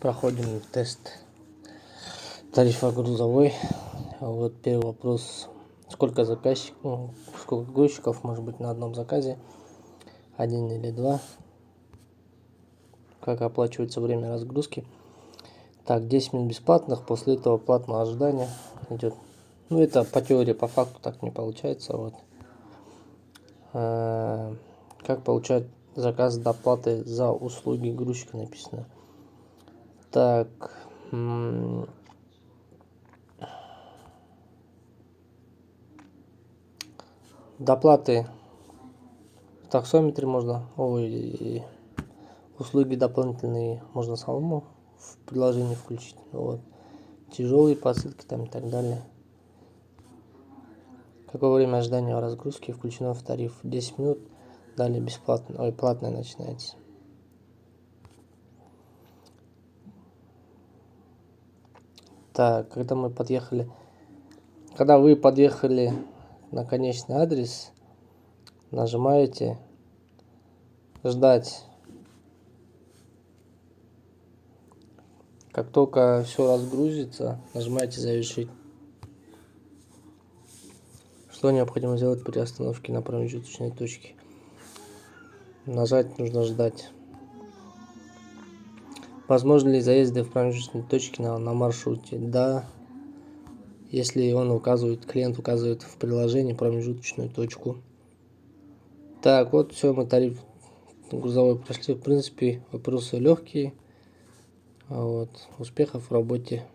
Проходим тест тарифа грузовой. Вот первый вопрос. Сколько сколько грузчиков может быть на одном заказе? Один или два? Как оплачивается время разгрузки? Так, 10 минут бесплатных, после этого платное ожидание идет. Ну, это по теории, по факту так не получается. Вот. Как получать заказ с доплаты за услуги грузчика написано. Так, доплаты в таксометре можно, услуги дополнительные можно самому в приложении включить. Вот. Тяжелые посылки там и так далее. Какое время ожидания разгрузки включено в тариф? 10 минут, далее бесплатно, платное начинается. Так, когда вы подъехали на конечный адрес, нажимаете ждать. Как только все разгрузится, нажимаете завершить. Что необходимо сделать при остановке на промежуточной точке? Нажать нужно ждать. Возможно ли заезды в промежуточные точки на маршруте? Да, если клиент указывает в приложении промежуточную точку. Так, вот все, мы тариф грузовой прошли. В принципе, вопросы легкие. Вот. Успехов в работе.